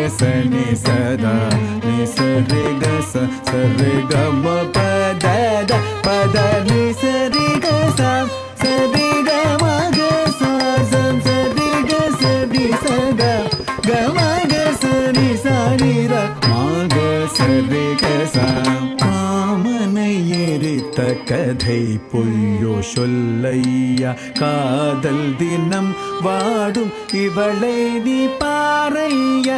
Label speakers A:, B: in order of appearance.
A: சனி சதா நி சரி க சரி க ம பத பத நி சரி க சரி க ம க சரி க சரி சத க ம க சரி சரி ர ம க சரி க காமனை எரித்த கதை பொய்யோ சொல்லையா காதல் தினம் வாடும் இவளை நீ பாரையா